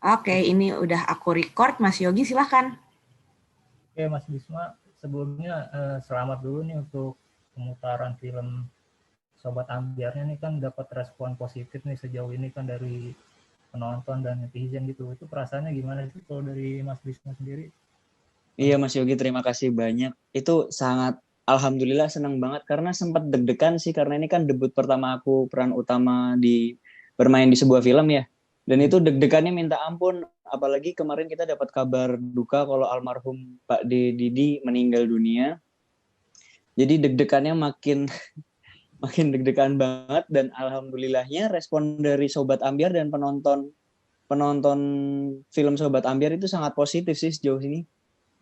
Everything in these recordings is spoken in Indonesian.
Oke, ini udah aku record. Mas Yogi, silahkan. Oke, Mas Bisma, sebelumnya selamat dulu nih untuk pemutaran film Sobat Ambiarnya nih, kan dapat respon positif nih sejauh ini kan dari penonton dan netizen gitu. Itu perasaannya gimana sih kalau dari Mas Bisma sendiri? Iya Mas Yogi, terima kasih banyak. Itu sangat, alhamdulillah senang banget karena sempat deg-degan sih, karena ini kan debut pertama aku peran utama bermain di sebuah film ya. Dan itu deg-degannya minta ampun, apalagi kemarin kita dapat kabar duka kalau almarhum Pak Didi meninggal dunia. Jadi deg-degannya makin makin deg-degan banget, dan alhamdulillahnya respon dari Sobat Ambiar dan penonton penonton film Sobat Ambiar itu sangat positif sih sejauh ini.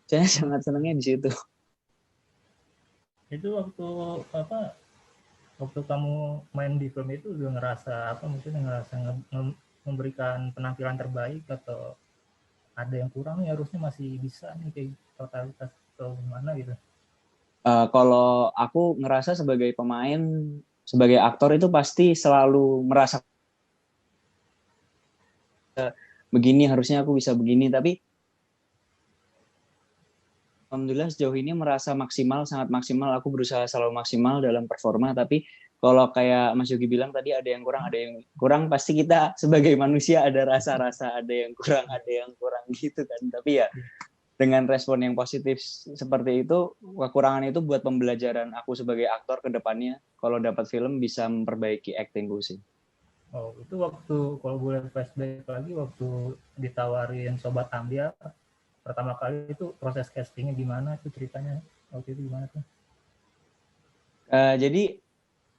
Saya sangat senangnya di situ. Itu waktu kamu main di film itu udah ngerasa memberikan penampilan terbaik, atau ada yang kurang nih, harusnya masih bisa nih kayak totalitas atau gimana gitu? Kalau aku ngerasa sebagai pemain, sebagai aktor itu pasti selalu merasa begini, harusnya aku bisa begini, tapi alhamdulillah sejauh ini merasa maksimal, sangat maksimal. Aku berusaha selalu maksimal dalam performa, tapi kalau kayak Mas Yogi bilang tadi ada yang kurang, pasti kita sebagai manusia ada rasa-rasa ada yang kurang gitu kan. Tapi ya dengan respon yang positif seperti itu, kekurangan itu buat pembelajaran aku sebagai aktor ke depannya. Kalau dapat film bisa memperbaiki aktingku sih. Oh, itu waktu, kalau boleh flashback lagi, waktu ditawarin Sobat Ambiar pertama kali itu proses castingnya gimana, itu ceritanya waktu itu gimana tuh? Jadi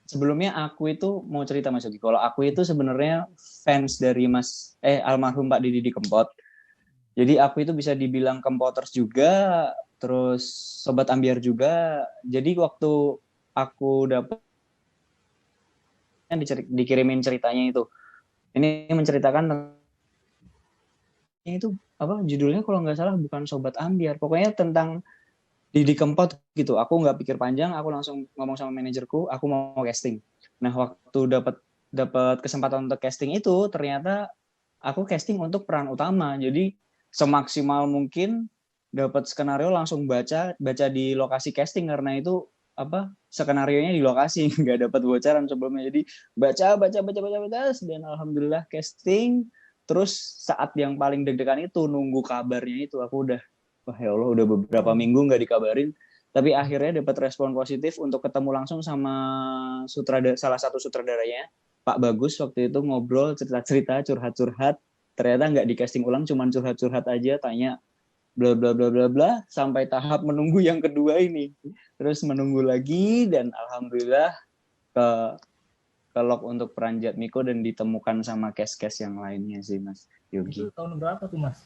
sebelumnya aku itu mau cerita Mas Yogi. Kalau aku itu sebenarnya fans dari almarhum Pak Didi Kempot. Jadi aku itu bisa dibilang Kempoters juga, terus Sobat Ambiar juga. Jadi waktu aku dapet dikirimin ceritanya itu, ini menceritakan itu apa judulnya kalau nggak salah, bukan Sobat Ambiar, pokoknya tentang Didi Kempot gitu. Aku nggak pikir panjang, aku langsung ngomong sama manajerku, aku mau casting. Nah waktu dapat kesempatan untuk casting itu, ternyata aku casting untuk peran utama. Jadi semaksimal mungkin dapat skenario langsung baca di lokasi casting, karena itu skenarionya di lokasi, nggak dapat bocoran sebelumnya. Jadi baca, dan alhamdulillah casting. Terus saat yang paling deg-degan itu nunggu kabarnya itu, aku udah wah ya Allah, udah beberapa minggu nggak dikabarin. Tapi akhirnya dapat respon positif untuk ketemu langsung sama salah satu sutradaranya, Pak Bagus. Waktu itu ngobrol, cerita-cerita, curhat-curhat. Ternyata nggak di casting ulang, cuman curhat-curhat aja, tanya bla bla bla bla bla, sampai tahap menunggu yang kedua ini. Terus menunggu lagi, dan alhamdulillah ke lock untuk peran Jatmiko dan ditemukan sama cast-cast yang lainnya sih Mas Yogi. Itu tahun berapa tuh Mas?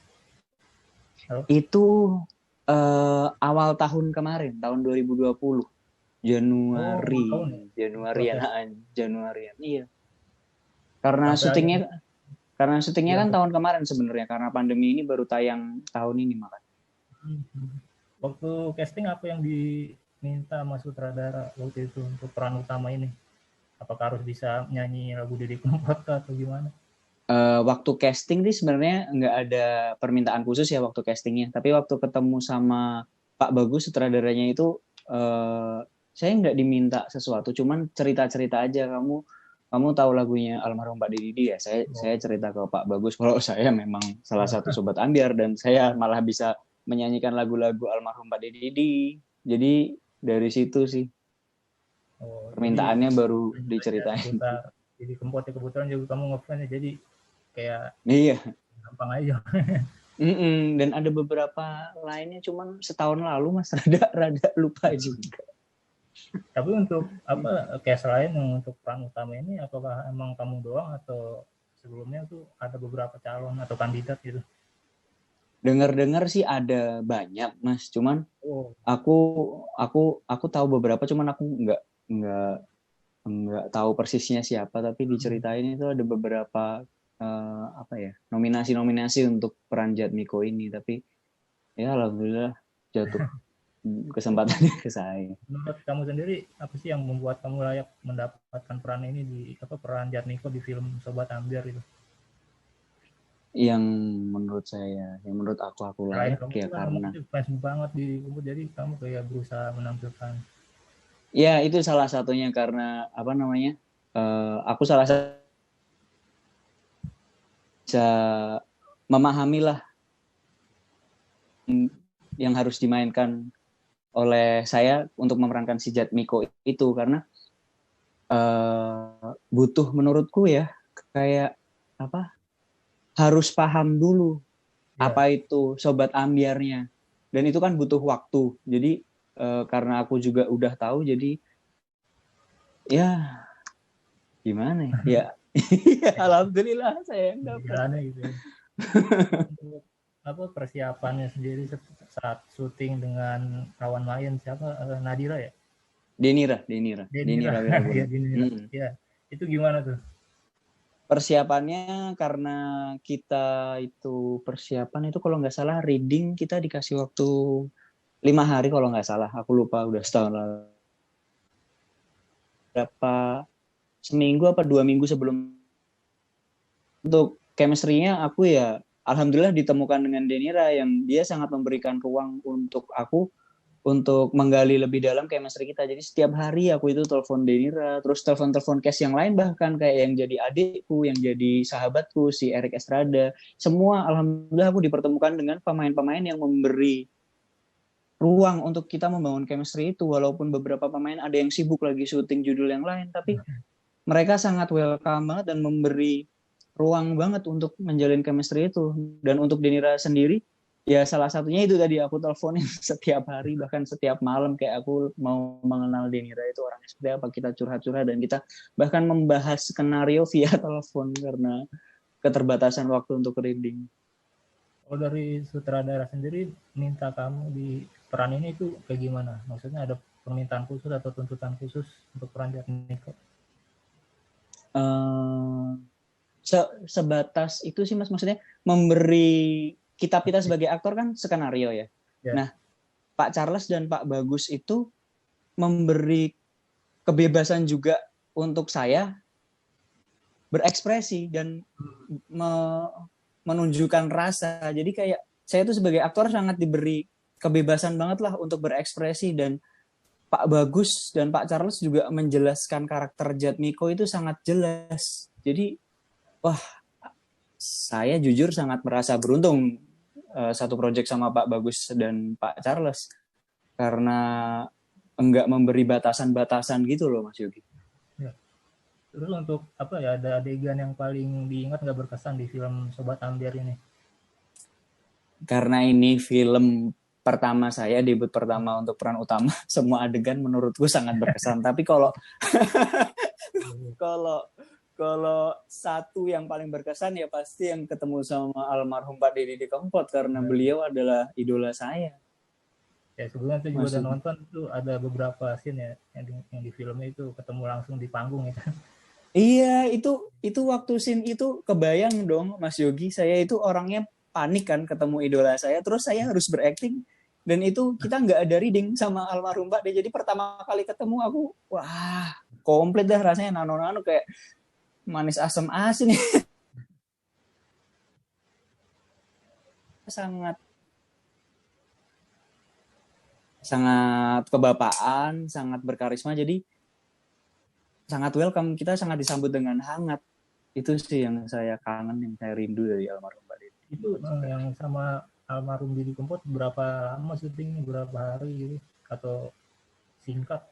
Halo? Itu awal tahun kemarin, tahun 2020. Januarian. Iya. Karena syutingnya kan tahun kemarin sebenarnya, karena pandemi ini baru tayang tahun ini makanya. Waktu casting apa yang diminta Mas sutradara waktu itu untuk peran utama ini? Apakah harus bisa nyanyi lagu Didi Kempot atau gimana? Waktu casting sih sebenarnya nggak ada permintaan khusus ya waktu castingnya. Tapi waktu ketemu sama Pak Bagus sutradaranya itu, saya nggak diminta sesuatu, cuman cerita-cerita aja. Kamu tahu lagunya almarhum Pak Didi ya? Saya cerita ke Pak Bagus kalau saya memang salah satu Sobat Ambiar, dan saya malah bisa menyanyikan lagu-lagu almarhum Pak Didi. Jadi dari situ sih. Permintaannya baru diceritain. Jadi Kempot ya, kebetulan juga kamu ngefans ya, jadi kayak iya, gampang aja. Dan ada beberapa lainnya, cuman setahun lalu Mas, rada lupa juga. Tapi untuk cast lain yang untuk peran utama ini, apakah emang kamu doang atau sebelumnya tuh ada beberapa calon atau kandidat gitu? Dengar-dengar sih ada banyak Mas, cuman aku tahu beberapa, cuman aku nggak tahu persisnya siapa. Tapi diceritain itu ada beberapa nominasi untuk peran Jatmiko ini. Tapi ya alhamdulillah jatuh kesempatannya ke saya. Menurut kamu sendiri, apa sih yang membuat kamu layak mendapatkan peran ini peran Jatmiko di film Sobat Ambiar itu? Yang menurut saya, yang menurut aku Selain layak kamu ya tuh kan karena kamu fans banget di Kumpul, jadi kamu kayak berusaha menampilkan. ya itu salah satunya karena apa namanya aku salah satu bisa memahami lah yang harus dimainkan oleh saya untuk memerankan si Jatmiko itu karena butuh menurutku ya kayak apa harus paham dulu Ya, apa itu sobat ambiarnya dan itu kan butuh waktu jadi karena aku juga udah tahu jadi ya gimana ya ya alhamdulillah saya yang dapat gimana gitu ya. Untuk apa persiapannya sendiri saat syuting dengan kawan main siapa, Nadira ya? Denira Denira. Ya, Wirabun. Denira. Ya, itu gimana tuh? Persiapannya karena kita itu persiapan itu kalau nggak salah reading kita dikasih waktu 5 hari kalau nggak salah aku lupa udah setahun lalu berapa seminggu apa 2 minggu sebelum untuk chemistry-nya aku ya alhamdulillah ditemukan dengan Denira yang dia sangat memberikan ruang untuk aku untuk menggali lebih dalam chemistry kita. Jadi setiap hari aku itu telepon Denira, terus telepon-telepon cast yang lain bahkan kayak yang jadi adikku, yang jadi sahabatku si Eric Estrada. Semua alhamdulillah aku dipertemukan dengan pemain-pemain yang memberi ruang untuk kita membangun chemistry itu walaupun beberapa pemain ada yang sibuk lagi syuting judul yang lain tapi mereka sangat welcome banget dan memberi ruang banget untuk menjalin chemistry itu dan untuk Denira sendiri ya salah satunya itu tadi aku teleponin setiap hari bahkan setiap malam kayak aku mau mengenal Denira itu orangnya seperti apa kita curhat-curhat dan kita bahkan membahas skenario via telepon karena keterbatasan waktu untuk reading. Kalau dari sutradara sendiri minta kamu di peran ini itu kayak gimana? Maksudnya ada permintaan khusus atau tuntutan khusus untuk peran Jatmiko? Sebatas itu sih mas maksudnya memberi kita sebagai aktor kan skenario ya. Ya. Nah Pak Charles dan Pak Bagus itu memberi kebebasan juga untuk saya berekspresi dan menunjukkan rasa. Jadi kayak saya tuh sebagai aktor sangat diberi kebebasan banget lah untuk berekspresi dan Pak Bagus dan Pak Charles juga menjelaskan karakter Jatmiko itu sangat jelas. Jadi wah saya jujur sangat merasa beruntung satu proyek sama Pak Bagus dan Pak Charles karena enggak memberi batasan-batasan gitu loh Mas Yogi. Ya. Terus untuk apa ya ada adegan yang paling diingat nggak berkesan di film Sobat Ambiar ini? Karena ini film pertama saya, debut pertama untuk peran utama, semua adegan menurutku sangat berkesan. Tapi kalau satu yang paling berkesan ya pasti yang ketemu sama almarhum Pak Deddy Kempot karena beliau adalah idola saya. Ya sebelumnya itu juga udah nonton tuh ada beberapa scene ya yang di filmnya itu ketemu langsung di panggung ya. Iya itu waktu scene itu kebayang dong Mas Yogi, saya itu orangnya panik kan ketemu idola saya, terus saya harus berakting dan itu kita nggak ada reading sama almarhum Pak D. Jadi pertama kali ketemu aku, wah komplit dah rasanya nano-nano kayak manis asam asin. sangat kebapaan, sangat berkarisma, jadi sangat welcome, kita sangat disambut dengan hangat. Itu sih yang saya kangen, yang saya rindu dari almarhum Pak Deddy. Itu yang sama almarhum Didi Kempot berapa lama syutingnya, berapa hari gitu atau singkat?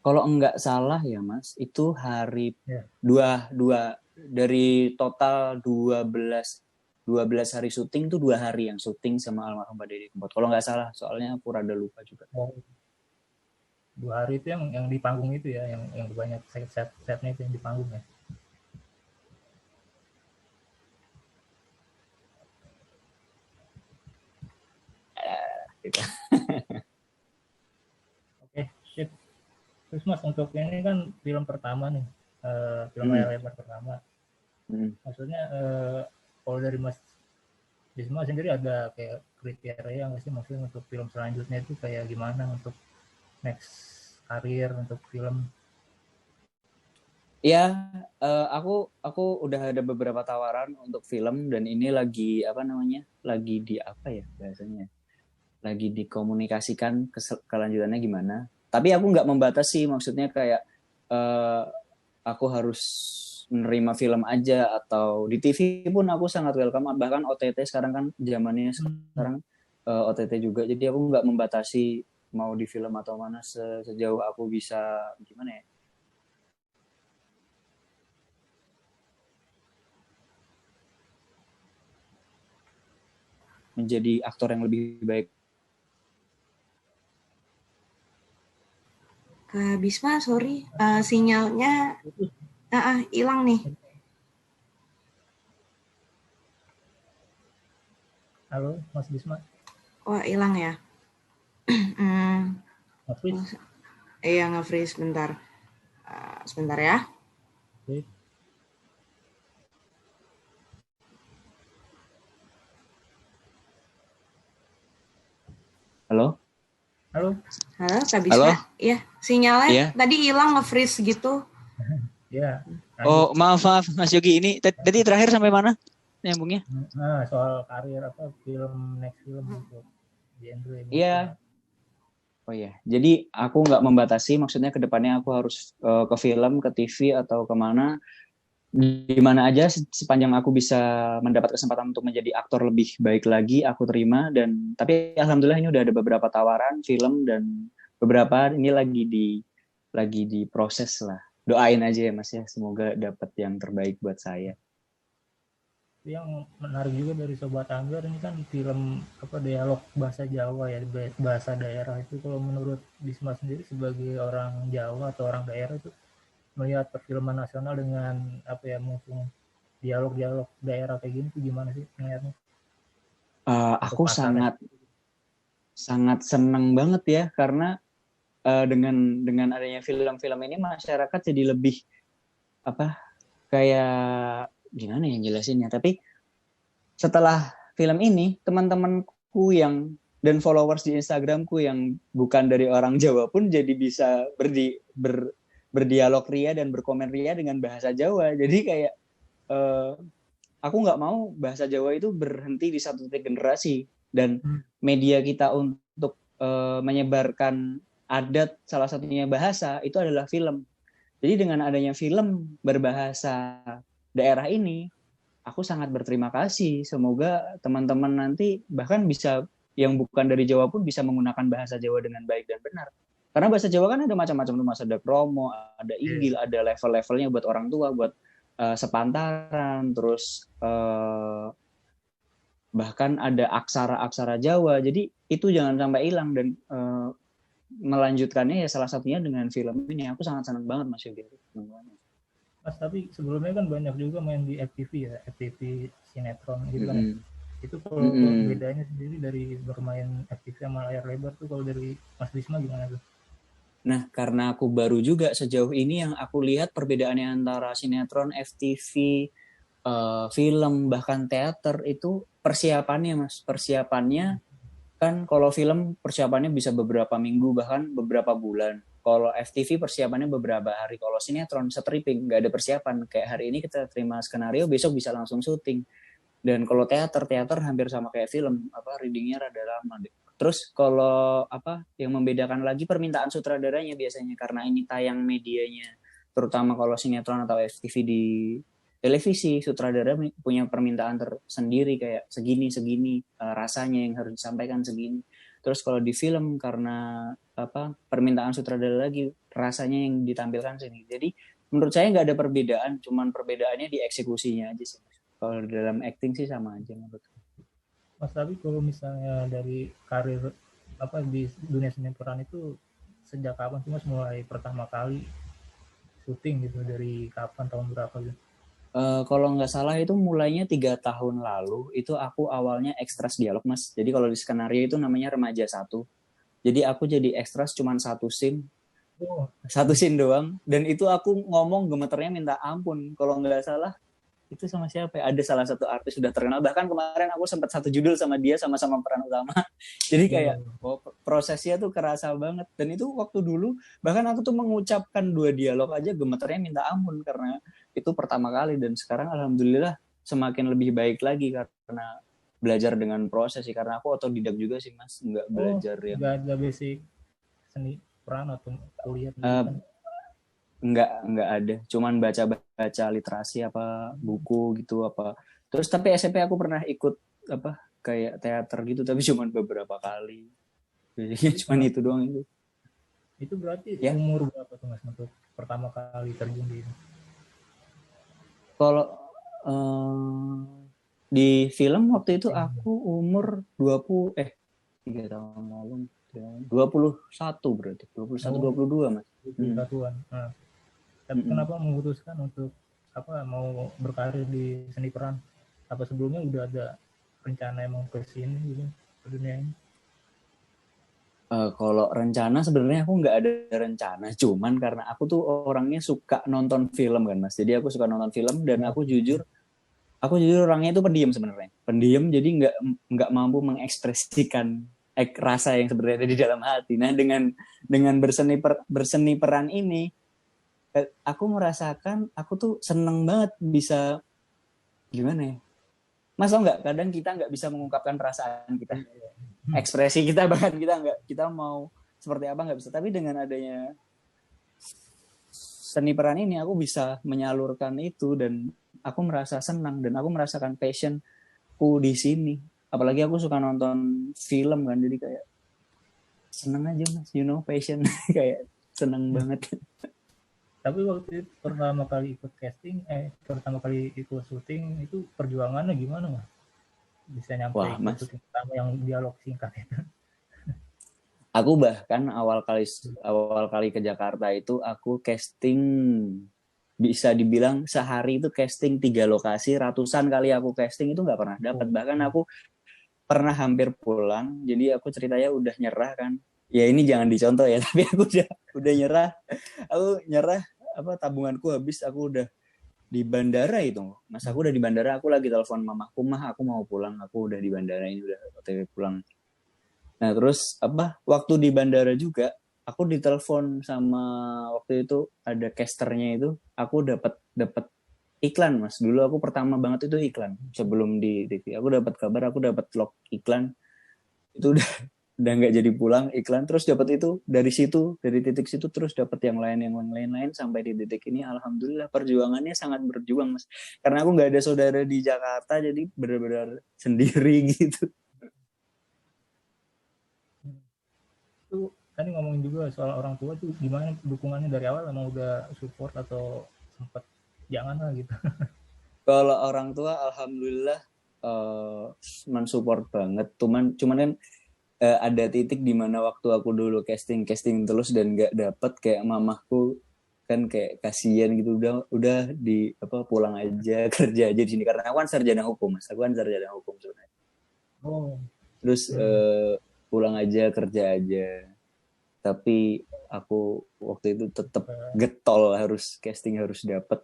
Kalau enggak salah ya Mas, itu hari ya. dua dari total 12 hari syuting tuh 2 hari yang syuting sama almarhum Pak Deddy Kempot. Kalau nggak salah, soalnya aku rada lupa juga. 2 hari itu yang di panggung itu ya, yang banyak setnya itu yang di panggung ya. Gitu. Oke, sip. Terus Mas untuk ini kan film pertama nih, film layar lebar pertama. Maksudnya kalau dari Mas Bisma sendiri ada kayak kriteria nggak sih maksudnya untuk film selanjutnya itu kayak gimana untuk next karir untuk film? Ya, aku udah ada beberapa tawaran untuk film dan ini lagi apa namanya? Lagi di apa ya bahasanya? Lagi dikomunikasikan kelanjutannya gimana. Tapi aku nggak membatasi, maksudnya kayak eh, aku harus menerima film aja atau di TV pun aku sangat welcome. Bahkan OTT sekarang kan zamannya sekarang OTT juga. Jadi aku nggak membatasi mau di film atau mana sejauh aku bisa gimana ya? Menjadi aktor yang lebih baik. Kak Bisma, sorry, sinyalnya hilang nih. Halo, Mas Bisma. Wah, hilang ya. Nge-freeze. Iya, nge-freeze sebentar. Sebentar ya. Oke. Halo? Halo, Kak Bisma. Halo? Iya, sinyalnya Iya. tadi hilang nge-freeze gitu. Ya. Oh, maaf Mas Yogi, ini tadi terakhir sampai mana nyambungnya? Nah, soal karir apa next film untuk genre. Iya. Oh iya, jadi aku nggak membatasi, maksudnya ke depannya aku harus ke film, ke TV atau kemana, di mana aja sepanjang aku bisa mendapat kesempatan untuk menjadi aktor lebih baik lagi, aku terima. Dan tapi alhamdulillah ini udah ada beberapa tawaran film dan beberapa ini lagi di proses lah. Doain aja ya Mas ya, semoga dapat yang terbaik buat saya. Yang menarik juga dari Sobat Ambiar ini kan film apa dialog bahasa Jawa ya, bahasa daerah itu. Kalau menurut Bisma sendiri sebagai orang Jawa atau orang daerah itu melihat perfilman nasional dengan apa ya mengusung dialog daerah kayak gini tuh gimana sih melihatnya? Aku sangat senang banget ya karena dengan adanya film-film ini masyarakat jadi lebih apa kayak gimana ya jelasinnya, tapi setelah film ini teman-temanku yang dan followers di Instagramku yang bukan dari orang Jawa pun jadi bisa berdialog ria dan berkomen ria dengan bahasa Jawa. Jadi kayak aku nggak mau bahasa Jawa itu berhenti di satu titik generasi, dan media kita untuk menyebarkan adat salah satunya bahasa itu adalah film. Jadi dengan adanya film berbahasa daerah ini, aku sangat berterima kasih. Semoga teman-teman nanti bahkan bisa yang bukan dari Jawa pun bisa menggunakan bahasa Jawa dengan baik dan benar. Karena bahasa Jawa kan ada macam-macam tuh, Mas. Ada kromo, ada inggil, ada level-levelnya buat orang tua, buat sepantaran, terus bahkan ada aksara-aksara Jawa. Jadi itu jangan sampai hilang, dan melanjutkannya ya salah satunya dengan film ini. Aku sangat senang banget Mas Yogi. Mas, tapi sebelumnya kan banyak juga main di FTV ya, FTV sinetron gitu kan. Itu kalau bedanya sendiri dari bermain FTV sama layar lebar tuh kalau dari Mas Bisma gimana tuh? Nah, karena aku baru juga sejauh ini yang aku lihat perbedaannya antara sinetron, FTV, film, bahkan teater itu persiapannya Mas. Persiapannya kan kalau film persiapannya bisa beberapa minggu bahkan beberapa bulan. Kalau FTV persiapannya beberapa hari. Kalau sinetron stripping nggak ada persiapan. Kayak hari ini kita terima skenario, besok bisa langsung syuting. Dan kalau teater hampir sama kayak film, readingnya rada lama deh. Terus kalau yang membedakan lagi permintaan sutradaranya biasanya, karena ini tayang medianya, terutama kalau sinetron atau FTV di televisi, sutradara punya permintaan tersendiri kayak segini rasanya yang harus disampaikan segini. Terus kalau di film karena permintaan sutradara lagi rasanya yang ditampilkan sini. Jadi menurut saya nggak ada perbedaan, cuman perbedaannya di eksekusinya aja sih. Kalau dalam acting sih sama aja menurut. Mas, tapi kalau misalnya dari karir di dunia sinetron itu sejak kapan sih Mas mulai pertama kali syuting gitu, dari kapan, tahun berapa gitu? Kalau nggak salah itu mulainya 3 tahun lalu. Itu aku awalnya ekstras dialog Mas. Jadi kalau di skenario itu namanya remaja 1. Jadi aku jadi ekstras cuma satu scene doang, dan itu aku ngomong gemeternya minta ampun. Kalau nggak salah itu sama siapa ya? Ada salah satu artis sudah terkenal, bahkan kemarin aku sempat satu judul sama dia, sama-sama peran utama. Jadi kayak prosesnya tuh kerasa banget. Dan itu waktu dulu bahkan aku tuh mengucapkan 2 dialog aja gemeternya minta ampun karena itu pertama kali. Dan sekarang alhamdulillah semakin lebih baik lagi karena belajar dengan proses sih, karena aku otodidak juga sih Mas, nggak belajar yang nggak basic seni peran atau kuliah gitu kan? Nggak ada, cuman baca literasi apa buku gitu apa. Terus tapi SMP aku pernah ikut apa kayak teater gitu, tapi cuman beberapa kali. Jadi cuman itu doang itu. Itu berarti ya? Umur berapa tuh Mas untuk pertama kali terjun di ini? Kalau di film waktu itu aku umur 3 tahun lalu 21 berarti 22 Mas. 21-an. Nah. Tapi kenapa memutuskan untuk mau berkarir di seni peran? Apa sebelumnya udah ada rencana emang ke sini gitu, ke dunia ini? Kalau rencana sebenarnya aku nggak ada rencana, cuman karena aku tuh orangnya suka nonton film kan Mas. Jadi aku suka nonton film dan aku jujur orangnya itu pendiam, jadi nggak mampu mengekspresikan rasa yang sebenarnya ada di dalam hati. Nah dengan berseni peran ini aku merasakan aku tuh seneng banget bisa gimana ya Mas, tau nggak kadang kita nggak bisa mengungkapkan perasaan kita, ekspresi kita, bahkan kita mau seperti apa nggak bisa, tapi dengan adanya seni peran ini aku bisa menyalurkan itu dan aku merasa senang dan aku merasakan passionku di sini. Apalagi aku suka nonton film kan, jadi kayak seneng aja Mas, passion kayak seneng banget. Tapi waktu itu pertama kali ikut syuting itu perjuangannya gimana Mas? Bisa nyampe ikut syuting pertama yang dialog singkat itu? Aku bahkan awal kali ke Jakarta itu aku casting, bisa dibilang sehari itu casting 3 lokasi, ratusan kali aku casting itu nggak pernah dapat. Bahkan aku pernah hampir pulang, jadi aku ceritanya udah nyerah kan. Ya ini jangan dicontoh ya, tapi aku udah nyerah. Aku nyerah, tabunganku habis, aku udah di bandara itu. Mas, aku udah di bandara, aku lagi telepon mamaku, "Mah, aku mau pulang, aku udah di bandara ini, udah OTW pulang." Nah, terus waktu di bandara juga aku ditelepon sama, waktu itu ada casternya itu, aku dapat iklan Mas. Dulu aku pertama banget itu iklan sebelum di TV. Aku dapat kabar, aku dapat log iklan. Itu udah nggak jadi pulang iklan, terus dapat itu dari titik situ terus dapat yang lain sampai di titik ini. Alhamdulillah perjuangannya sangat berjuang Mas, karena aku nggak ada saudara di Jakarta, jadi benar-benar sendiri gitu. Itu tadi ngomongin juga soal orang tua tuh gimana dukungannya dari awal, emang udah support atau sempat jangan lah gitu? Kalau orang tua alhamdulillah mensupport banget, cuman kan ada titik di mana waktu aku dulu casting terus dan nggak dapet, kayak mamahku kan kayak kasihan gitu, udah di pulang aja, kerja aja di sini, karena aku kan sarjana hukum Mas, sebenarnya. Terus pulang aja, kerja aja. Tapi aku waktu itu tetap getol, harus casting, harus dapet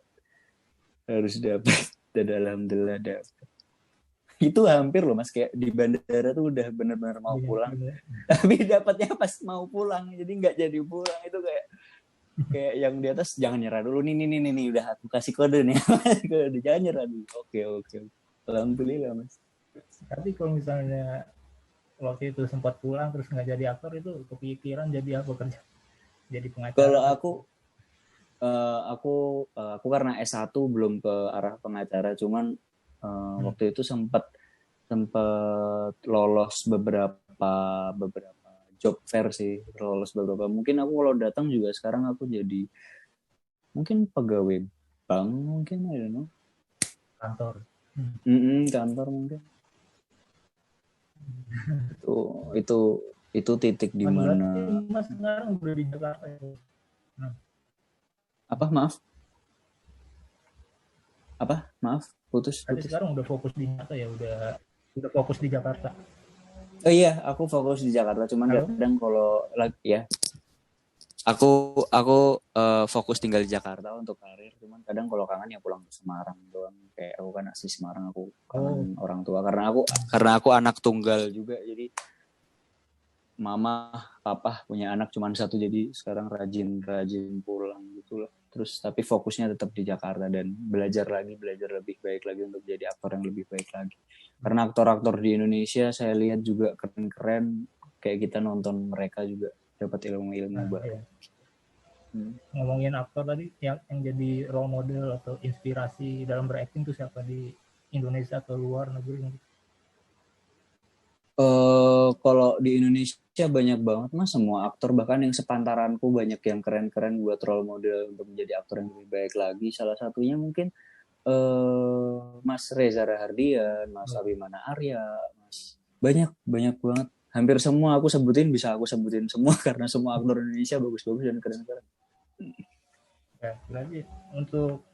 dan alhamdulillah dapet. Itu hampir loh Mas, kayak di bandara tuh udah benar-benar mau pulang, tapi dapatnya pas mau pulang, jadi nggak jadi pulang. Itu kayak yang di atas, "Jangan nyerah dulu nih, udah aku kasih kode nih." Kode, "Jangan nyerah dulu." Oke. Alhamdulillah Mas. Tapi kalau misalnya waktu itu sempat pulang terus nggak jadi aktor, itu kepikiran jadi apa kerja? Jadi pengacara? Kalau aku karena S1 belum ke arah pengacara, cuman waktu itu sempat lolos beberapa job fair sih, lolos beberapa. Mungkin aku kalau datang juga sekarang aku jadi mungkin pegawai bank, mungkin I don't know. Kantor. Kantor mungkin. Itu titik di mana. Mas sekarang udah di Jakarta ya? Maaf, putus. Tapi sekarang udah fokus di Jakarta ya, udah fokus di Jakarta. Oh iya, aku fokus di Jakarta, cuman kadang kalau ya Aku fokus tinggal di Jakarta untuk karir, cuman kadang kalau kangen ya pulang ke Semarang doang. Kayak aku kan asli Semarang, aku kangen orang tua karena aku anak tunggal juga, jadi mama papa punya anak cuma satu, jadi sekarang rajin pulang gitu lah. Terus tapi fokusnya tetap di Jakarta dan belajar lebih baik lagi untuk jadi aktor yang lebih baik lagi. Karena aktor-aktor di Indonesia saya lihat juga keren-keren, kayak kita nonton mereka juga dapat ilmu-ilmu baru. Iya. Ngomongin aktor tadi yang jadi role model atau inspirasi dalam berakting itu siapa di Indonesia atau luar negeri? Kalau di Indonesia banyak banget mas, semua aktor bahkan yang sepantaranku banyak yang keren-keren buat role model untuk menjadi aktor yang lebih baik lagi. Salah satunya mungkin Mas Reza Rahardian, Mas Abimana Arya, Mas banyak banget. Hampir semua aku sebutin semua karena semua aktor Indonesia bagus-bagus dan keren-keren. Ya, berarti untuk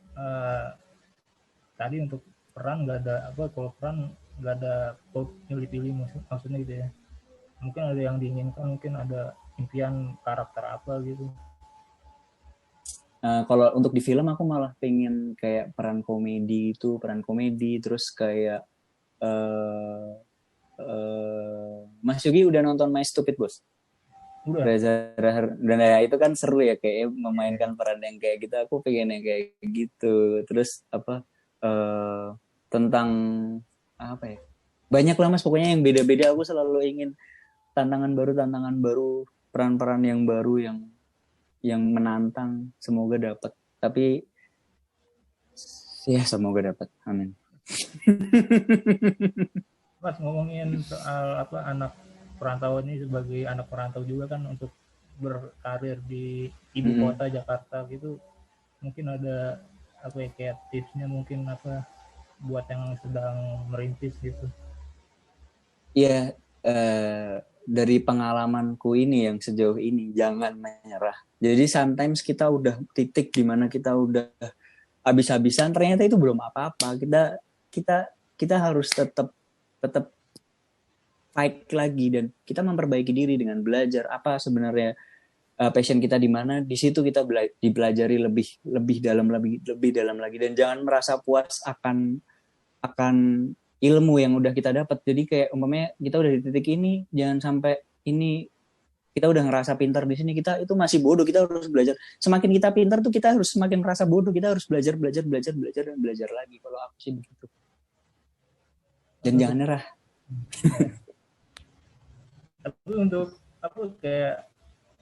tadi untuk peran nggak ada kalau peran nggak ada pilih-pilih maksudnya gitu ya. Mungkin ada yang diinginkan, mungkin ada impian karakter apa gitu. Kalau untuk di film aku malah pengen kayak peran komedi, terus kayak Mas Yugi udah nonton My Stupid Boss? Udah. Dan ya itu kan seru ya, kayak memainkan peran yang kayak gitu. Aku pengen yang kayak gitu. Terus tentang apa ya? Banyak lah mas, pokoknya yang beda-beda. Aku selalu ingin tantangan baru, peran-peran yang baru yang menantang. Semoga dapat. Tapi ya semoga dapat. Amin. Mas ngomongin soal anak perantau ini, sebagai anak perantau juga kan, untuk berkarir di ibu kota Jakarta gitu, mungkin ada kayak tipsnya mungkin buat yang sedang merintis gitu? Iya, dari pengalamanku ini yang sejauh ini, jangan menyerah. Jadi sometimes kita udah titik di mana kita udah habis-habisan, ternyata itu belum apa-apa. Kita harus tetap fight lagi dan kita memperbaiki diri dengan belajar apa sebenarnya passion kita di mana. Di situ kita dipelajari lebih dalam lagi, dan jangan merasa puas akan ilmu yang udah kita dapat. Jadi kayak umpamanya kita udah di titik ini, jangan sampai ini kita udah ngerasa pintar di sini, kita itu masih bodoh, kita harus belajar. Semakin kita pintar tuh kita harus semakin merasa bodoh, kita harus belajar dan belajar lagi. Kalau aku sih begitu. Dan jangan nyerah. Tapi untuk kayak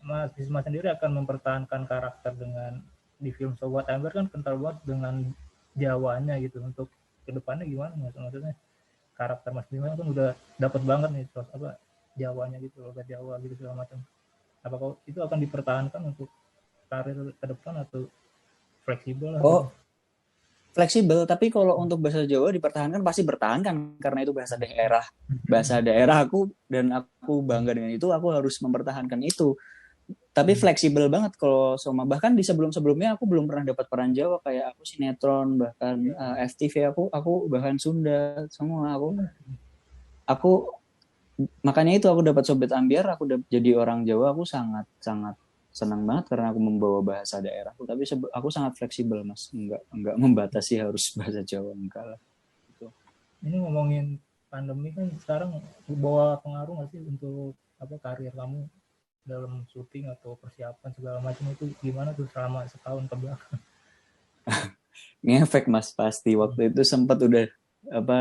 Mas Bisma sendiri akan mempertahankan karakter dengan di film Sobat Amber kan kental banget dengan Jawanya gitu. Untuk kedepannya gimana mas? Maksudnya karakter Mas Bisma kan udah dapat banget nih terus Jawanya gitu, logat Jawa gitu segala macam. Apakah itu akan dipertahankan untuk karir ke depan atau fleksibel? Fleksibel, tapi kalau untuk bahasa Jawa dipertahankan pasti bertahankan karena itu bahasa daerah aku, dan aku bangga dengan itu. Aku harus mempertahankan itu. Tapi fleksibel banget kalau Soma. Bahkan di sebelumnya aku belum pernah dapat peran Jawa, kayak aku sinetron, bahkan FTV aku bahkan Sunda semua aku makanya itu aku dapat Sobat Ambiar, aku jadi orang Jawa. Aku sangat senang banget karena aku membawa bahasa daerahku. Tapi aku sangat fleksibel mas, enggak membatasi harus bahasa Jawa, enggak lah. Gitu. Ini ngomongin pandemi kan sekarang, bawa pengaruh nggak sih untuk karir kamu dalam syuting atau persiapan segala macam itu? Gimana tuh selama setahun ke belakang? Ngefek mas, pasti. Waktu itu sempat udah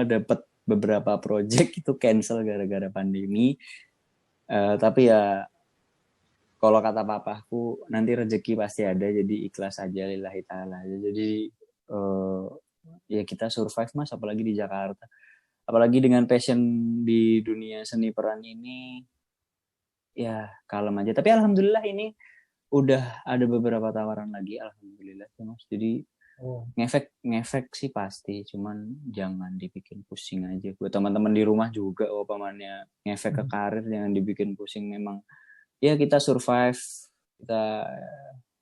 dapat beberapa project itu cancel gara-gara pandemi. Tapi ya kalau kata papaku, nanti rezeki pasti ada, jadi ikhlas aja, lillahi ta'ala. Jadi ya kita survive mas, apalagi di Jakarta. Apalagi dengan passion di dunia seni peran ini, ya kalem aja. Tapi alhamdulillah ini udah ada beberapa tawaran lagi, alhamdulillah mas. Jadi ngefek sih pasti, cuman jangan dibikin pusing aja. Buat teman-teman di rumah juga, pamannya ngefek ke karir, jangan dibikin pusing. Memang ya kita survive, kita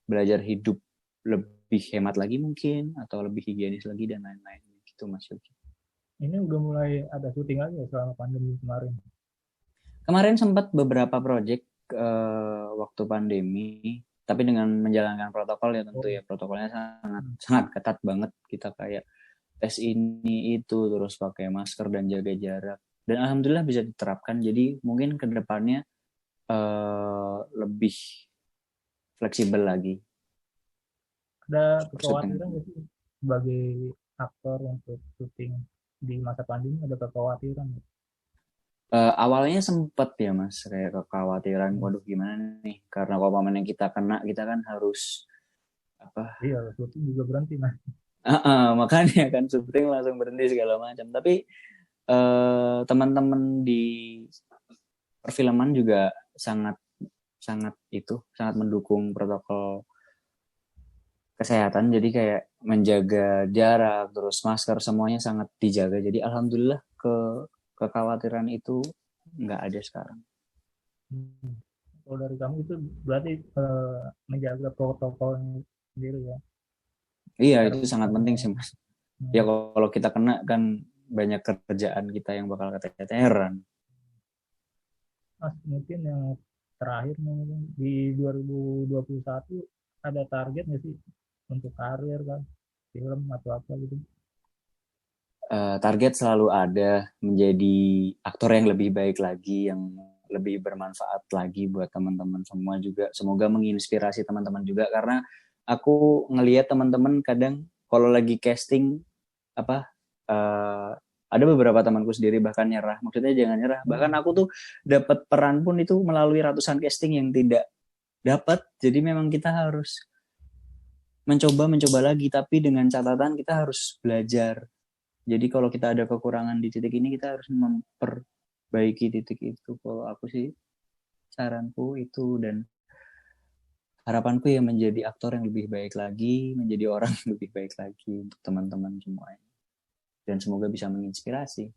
belajar hidup lebih hemat lagi mungkin, atau lebih higienis lagi dan lain-lain gitu mas Yogi. Ini udah mulai ada syuting lagi ya selama pandemi kemarin? Kemarin sempat beberapa project waktu pandemi, tapi dengan menjalankan protokol ya tentu ya, protokolnya sangat ketat banget, kita kayak tes ini itu terus pakai masker dan jaga jarak, dan alhamdulillah bisa diterapkan. Jadi mungkin kedepannya lebih fleksibel lagi. Ada kekhawatiran nggak sih sebagai aktor untuk syuting di masa pandemi, ada kekhawatiran nggak? Awalnya sempet ya Mas, kayak kekhawatiran, waduh gimana nih, karena kalau yang kita kena, kita kan harus apa? Iya, syuting juga berhenti Mas. Makanya kan syuting langsung berhenti segala macam. Tapi teman-teman di perfilman juga sangat mendukung protokol kesehatan. Jadi kayak menjaga jarak, terus masker, semuanya sangat dijaga. Jadi alhamdulillah kekhawatiran itu nggak ada sekarang. Kalau dari kamu itu berarti menjaga protokolnya sendiri ya? Iya, itu sangat penting sih Mas. Ya kalau kita kena kan banyak kerjaan kita yang bakal keteteran. Mas, mungkin yang terakhir di 2021 ada target nggak sih untuk karir kan, film atau apa gitu? Target selalu ada, menjadi aktor yang lebih baik lagi, yang lebih bermanfaat lagi buat teman-teman semua juga. Semoga menginspirasi teman-teman juga, karena aku ngelihat teman-teman kadang kalau lagi casting ada beberapa temanku sendiri bahkan nyerah. Maksudnya jangan nyerah. Bahkan aku tuh dapat peran pun itu melalui ratusan casting yang tidak dapat. Jadi memang kita harus mencoba lagi, tapi dengan catatan kita harus belajar. Jadi kalau kita ada kekurangan di titik ini, kita harus memperbaiki titik itu. Kalau aku sih saranku itu, dan harapanku ya menjadi aktor yang lebih baik lagi, menjadi orang yang lebih baik lagi untuk teman-teman semuanya. Dan semoga bisa menginspirasi.